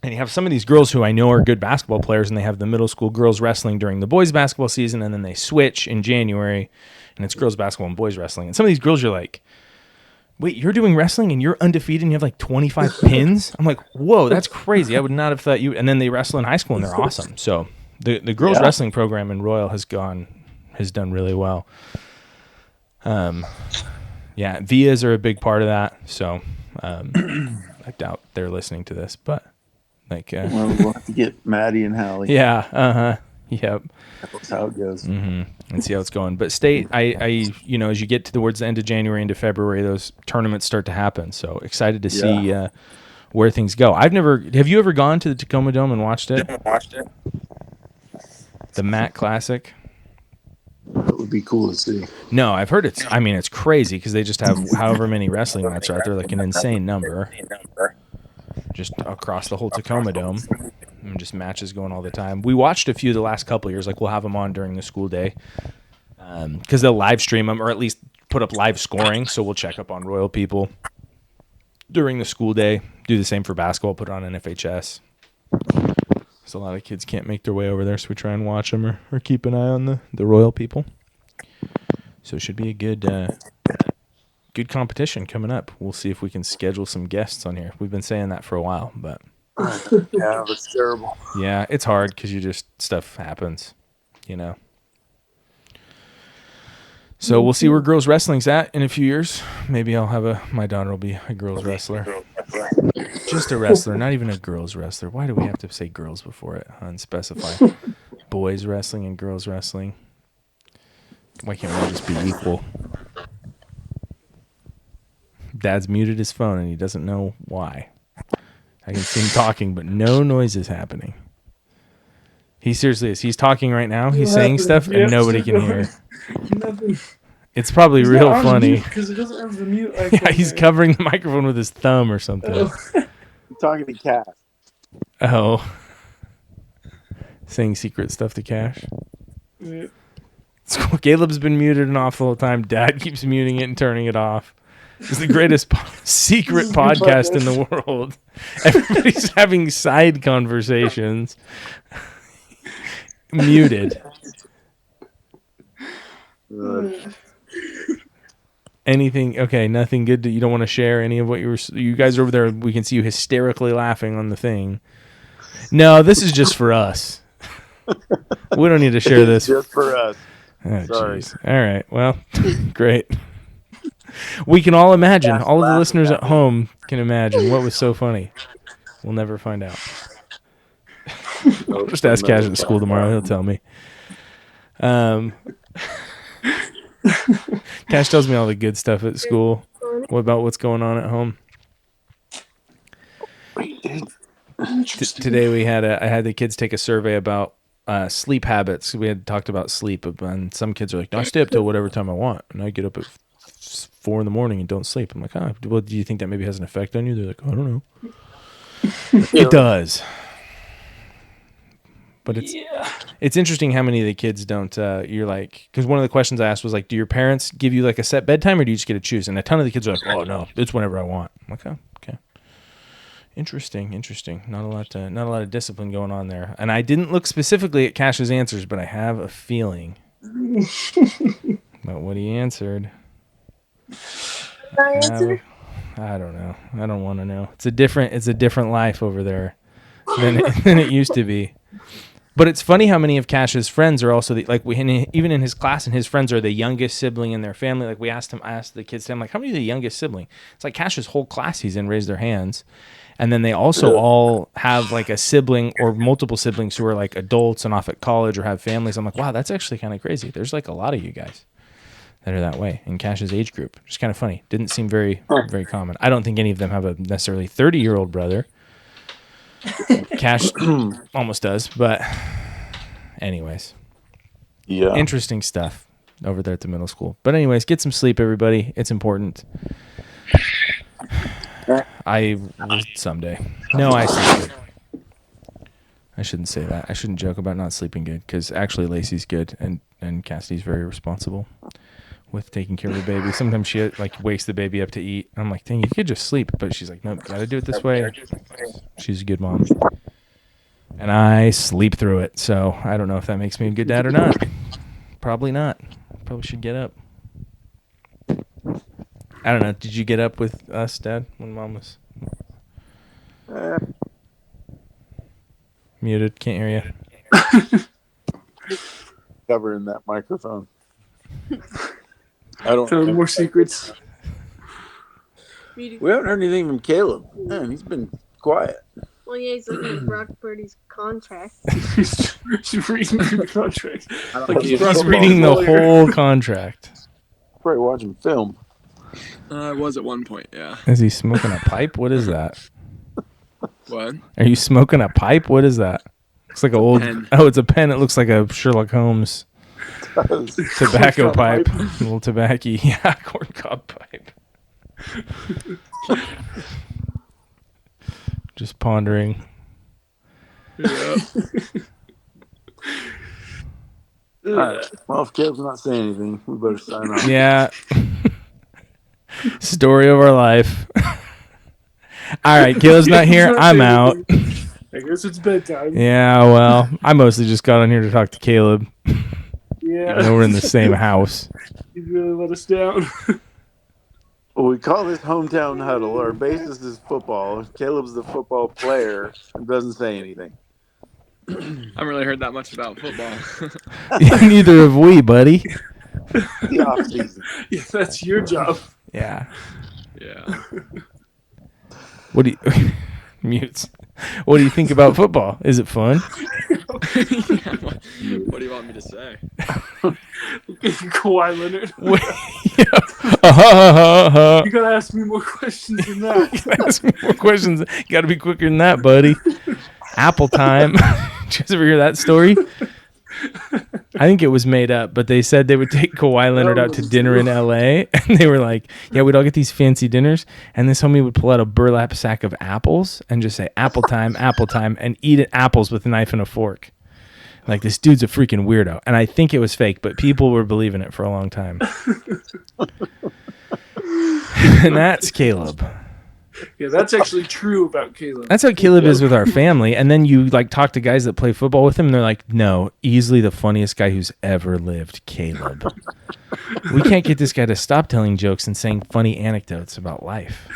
And you have some of these girls who I know are good basketball players, and they have the middle school girls wrestling during the boys basketball season, and then they switch in January, and it's girls basketball and boys wrestling. And some of these girls are like, wait, you're doing wrestling and you're undefeated and you have like 25 pins? I'm like, whoa, that's crazy. I would not have thought you. And then they wrestle in high school and they're awesome. So the girls wrestling program in Royal has done really well. Vias are a big part of that. So I doubt they're listening to this, but we'll have to get Maddie and Hallie. Yeah. Yep. That's how it goes. Mm-hmm. And see how it's going. But state, I as you get towards the end of January into February, those tournaments start to happen. So excited to see where things go. Have you ever gone to the Tacoma Dome and watched it? The Matt Classic? That would be cool to see. No, I've heard it's crazy because they just have however many wrestling matches out there, like an insane number, just across the whole Tacoma Dome. And just matches going all the time. We watched a few the last couple of years. Like we'll have them on during the school day because they'll live stream them or at least put up live scoring. So we'll check up on Royal people during the school day. Do the same for basketball. Put it on NFHS. So a lot of kids can't make their way over there, so we try and watch them or keep an eye on the Royal people. So it should be a good competition coming up. We'll see if we can schedule some guests on here. We've been saying that for a while, but Yeah, that's terrible. yeah, it's hard because stuff happens, So we'll see where girls wrestling's at in a few years. Maybe I'll have my daughter will be a girls wrestler. Just a wrestler, not even a girls wrestler. Why do we have to say girls before it? Unspecified. Boys wrestling and girls wrestling. Why can't we just be equal? Dad's muted his phone and he doesn't know why. I can see him talking, but no noise is happening. He seriously is. He's talking right now. He's saying stuff and nobody can hear. Nothing. It's probably He's real not on funny. mute because it doesn't have the mute icon. Yeah, he's there. covering the microphone with his thumb or something. Oh. I'm talking to Cass. Oh. Saying secret stuff to Cash. Yeah. Caleb's been muted and off the whole time. Dad keeps muting it and turning it off. It's the greatest secret podcast in the world. Everybody's having side conversations. Muted. Anything? Okay, nothing good. You don't want to share any of what you guys are over there. We can see you hysterically laughing on the thing. No, this is just for us. We don't need to share this. Just for us. Oh, Sorry. geez. All right. Well, great. We can all imagine. All of the listeners at home can imagine what was so funny. We'll never find out. I'll just ask Cash at the school tomorrow. He'll tell me. Cash tells me all the good stuff at school. What about what's going on at home? Today I had the kids take a survey about sleep habits. We had talked about sleep, and some kids are like, "No, I stay up till whatever time I want, and I get up at 4 a.m. and don't sleep." I'm like, well, do you think that maybe has an effect on you? They're like, I don't know. It does. But it's interesting how many of the kids don't, you're like, because one of the questions I asked was like, do your parents give you like a set bedtime or do you just get to choose? And a ton of the kids are like, oh no, it's whenever I want. I'm like, oh, okay. Interesting. Not a lot of discipline going on there. And I didn't look specifically at Cash's answers, but I have a feeling about what he answered. I don't know. I don't want to know. It's a different life over there than it used to be. But it's funny how many of Cash's friends are also even in his class, and his friends are the youngest sibling in their family. Like I asked the kids, I'm like, how many are the youngest sibling? It's like Cash's whole class he's in raised their hands. And then they also all have like a sibling or multiple siblings who are like adults and off at college or have families. I'm like, wow, that's actually kind of crazy. There's like a lot of you guys that are that way in Cash's age group. Just kind of funny. Didn't seem very, very common. I don't think any of them have a necessarily 30-year-old brother. Cash almost does, but anyways. Yeah. Interesting stuff over there at the middle school. But anyways, get some sleep, everybody. It's important. I will someday. No, I sleep good. I shouldn't say that. I shouldn't joke about not sleeping good because actually Lacey's good and Cassidy's very responsible with taking care of the baby. Sometimes she like wakes the baby up to eat. I'm like, dang, you could just sleep. But she's like, nope, gotta do it this way. She's a good mom. And I sleep through it. So I don't know if that makes me a good dad or not. Probably not. Probably should get up. I don't know. Did you get up with us, Dad, when Mom was muted? Can't hear you. Covering that microphone. I don't Found more secrets. We haven't heard anything from Caleb. Man, he's been quiet. Well, yeah, he's looking at Brock Purdy's contract. She's reading the contract. Like He's reading the whole contract. Probably watching film. I was at one point, yeah. Is he smoking a pipe? What is that? What? Are you smoking a pipe? What is that? Looks like an old. Pen. Oh, it's a pen. It looks like a Sherlock Holmes Tobacco Corncob pipe. A little tobacco. Yeah, corncob pipe. Just pondering. Yeah. All right. Well, if Caleb's not saying anything, we better sign off. Yeah. Story of our life. All right, Caleb's not here. I'm out. I guess it's bedtime. Yeah, well, I mostly just got on here to talk to Caleb. Yeah. Even though we're in the same house. You really let us down. Well, we call this hometown huddle. Our basis is football. Caleb's the football player and doesn't say anything. I haven't really heard that much about football. Neither have we, buddy. The off season. Yeah, that's your job. Yeah. Yeah. What do you mutes? What do you think about football? Is it fun? Yeah, what do you want me to say? Kawhi Leonard. You gotta ask me more questions than that. Ask me more questions. Got to be quicker than that, buddy. Apple time. Did you ever hear that story? I think it was made up, but they said they would take Kawhi Leonard out to dinner in LA, and they were like, yeah, we'd all get these fancy dinners, and this homie would pull out a burlap sack of apples and just say, apple time, and eat it apples with a knife and a fork. Like, this dude's a freaking weirdo. And I think it was fake, but people were believing it for a long time. And that's Caleb. Yeah, that's actually true about Caleb. That's how Caleb is with our family. And then you like talk to guys that play football with him, and they're like, no, easily the funniest guy who's ever lived, Caleb. We can't get this guy to stop telling jokes and saying funny anecdotes about life.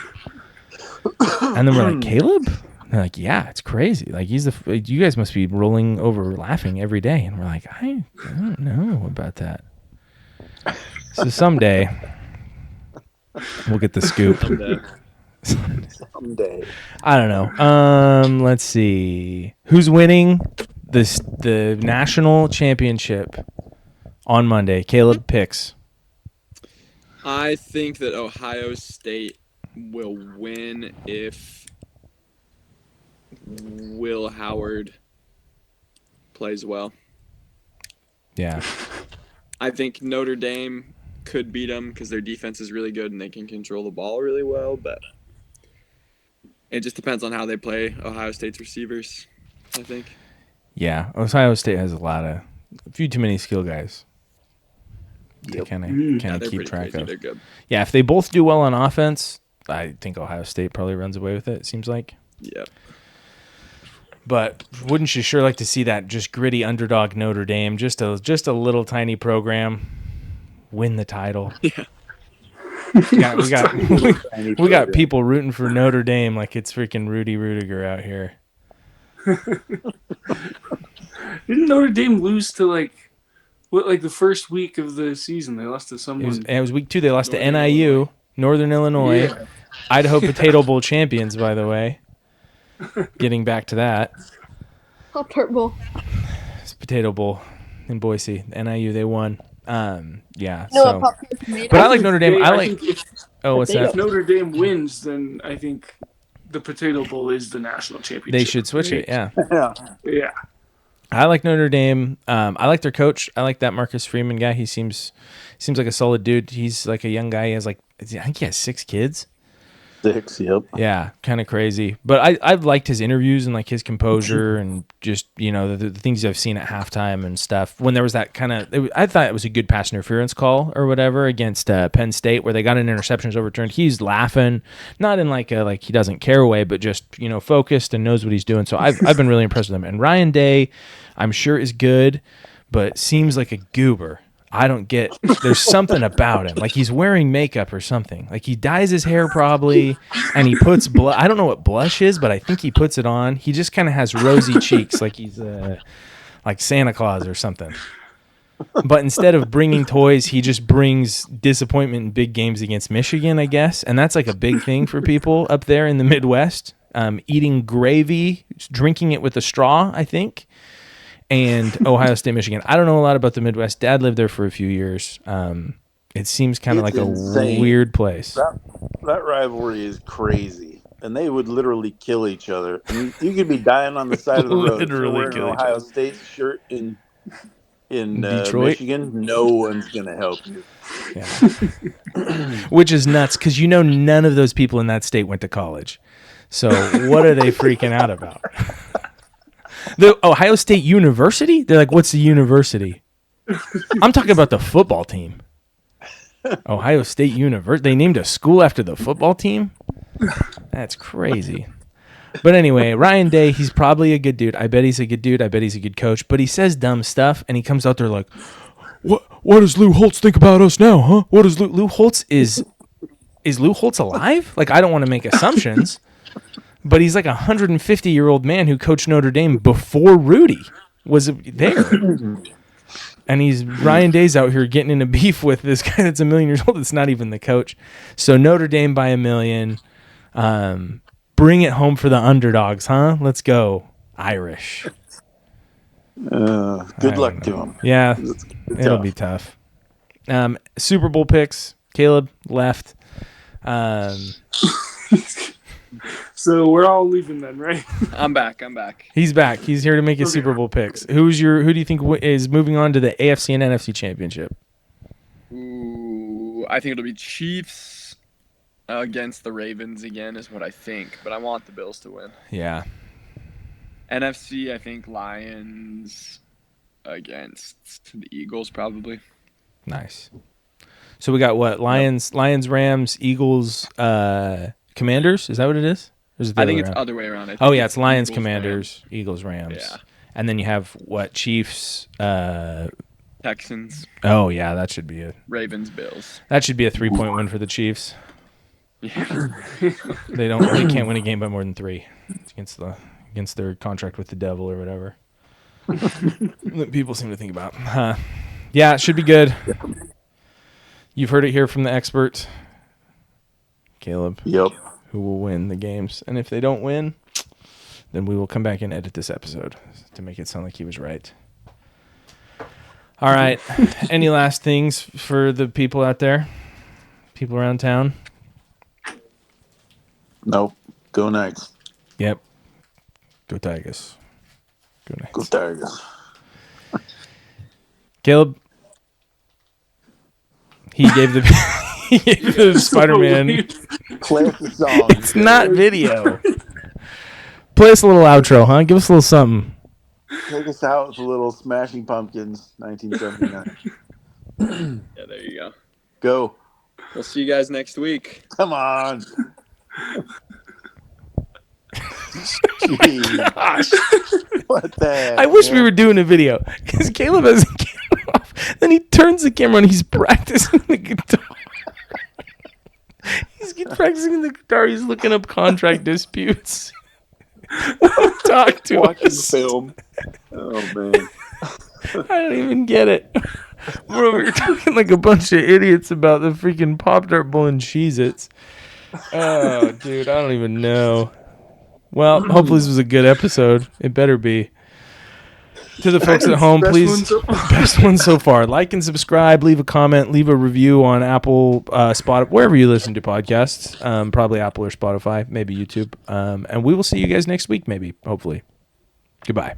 And then we're like, Caleb? And they're like, yeah, it's crazy. Like, you guys must be rolling over laughing every day. And we're like, I don't know about that. So someday we'll get the scoop. Someday. I don't know. Let's see. Who's winning the national championship on Monday? Caleb picks. I think that Ohio State will win if Will Howard plays well. Yeah. I think Notre Dame could beat them because their defense is really good and they can control the ball really well, but it just depends on how they play Ohio State's receivers, I think. Yeah. Ohio State has a few too many skill guys. They kind of keep track of. They're good. Yeah, if they both do well on offense, I think Ohio State probably runs away with it, it seems like. Yep. But wouldn't you sure like to see that just gritty underdog Notre Dame, just a little tiny program, win the title? Yeah. We got people rooting for Notre Dame like it's freaking Rudy Rudiger out here. Didn't Notre Dame lose to the first week of the season? They lost to someone. It was week 2. They lost to NIU, Northern Illinois, Yeah. Idaho Potato Bowl champions, by the way. Getting back to that. Pop-Tart Bowl. It's Potato Bowl in Boise. NIU, they won. Yeah. No, So, Pop-Tart's made but I up. like Notre Dame. I like. think Oh, what's if that? Notre Dame wins, then I think the Potato Bowl is the national championship. They should switch it. Yeah. Yeah. Yeah. I like Notre Dame. I like their coach. I like that Marcus Freeman guy. He seems like a solid dude. He's like a young guy. He has I think he has 6 kids. 6, yep. Yeah, kind of crazy. But I've liked his interviews and like his composure and just, the things I've seen at halftime and stuff. When there was that I thought it was a good pass interference call or whatever against Penn State where they got an interception overturned. He's laughing, not in like he doesn't care way, but just, focused and knows what he's doing. So I've been really impressed with him. And Ryan Day, I'm sure is good, but seems like a goober. I don't get. There's something about him. Like he's wearing makeup or something. Like he dyes his hair probably, and he puts blush. I don't know what blush is, but I think he puts it on. He just kind of has rosy cheeks, like he's like Santa Claus or something. But instead of bringing toys, he just brings disappointment in big games against Michigan, I guess. And that's like a big thing for people up there in the Midwest. Eating gravy, drinking it with a straw, I think. And Ohio State, Michigan. I don't know a lot about the Midwest. Dad lived there for a few years. It seems kind of like insane. A weird place. That rivalry is crazy. And they would literally kill each other. I mean, you could be dying on the side of the road Literally wearing kill an each Ohio other. State shirt and in Detroit? Michigan, no one's going to help you. Yeah. Which is nuts because none of those people in that state went to college. So what are they freaking out about? The Ohio State University? They're like, what's the university? I'm talking about the football team. Ohio State University. They named a school after the football team? That's crazy. But anyway, Ryan Day, he's probably a good dude. I bet he's a good dude. I bet he's a good coach. But he says dumb stuff, and he comes out there like, what does Lou Holtz think about us now, huh? What is Lou Holtz is Lou Holtz alive? Like, I don't want to make assumptions, but he's like a 150-year-old man who coached Notre Dame before Rudy was there. And Ryan Day's out here getting into beef with this guy that's 1 million years old. It's not even the coach. So Notre Dame by 1 million. Bring it home for the underdogs, huh? Let's go, Irish. Good luck to him. Yeah, it'll be tough. Super Bowl picks. Caleb left. So we're all leaving then, right? I'm back. He's back. He's here to make his Super Bowl picks. Who do you think is moving on to the AFC and NFC championship? Ooh, I think it'll be Chiefs against the Ravens again is what I think, but I want the Bills to win. Yeah. NFC, I think Lions against the Eagles probably. Nice. So we got what? Lions, Rams, Eagles, Commanders? Is that what it is? Or is it I think it's other way around. It's Lions, Eagles, Commanders, Rams. Eagles, Rams. Yeah. And then you have what? Chiefs, Texans. Oh yeah, that should be it. Ravens, Bills. That should be a 3-point win for the Chiefs. Yeah. They can't win a game by more than 3. It's against their contract with the devil or whatever. That people seem to think about. Yeah, it should be good. You've heard it here from the expert, Caleb. Yep. Who will win the games. And if they don't win, then we will come back and edit this episode to make it sound like he was right. All right. Any last things for the people out there? People around town? Nope. Go Knights. Yep. Go Tigers. Go Knights. Go Tigers. Caleb. He gave the Spider-Man. Play the song. It's not video. Play us a little outro, huh? Give us a little something. Take us out with a little Smashing Pumpkins, 1979. Yeah, there you go. Go. We'll see you guys next week. Come on. Gosh. What the heck, I wish we were doing a video because Caleb has the camera off. Then he turns the camera on. He's practicing the guitar. He's practicing the guitar. He's looking up contract disputes. Talk to Watching us. film. Oh, man. I don't even get it. We're over here talking like a bunch of idiots about the freaking Pop-Tart Bowl and Cheez-Its. Oh, dude, I don't even know. Well, hopefully this was a good episode. It better be. To the folks at home, please, best one so far. Like and subscribe. Leave a comment. Leave a review on Apple, Spotify, wherever you listen to podcasts. Probably Apple or Spotify, maybe YouTube. And we will see you guys next week, maybe, hopefully. Goodbye.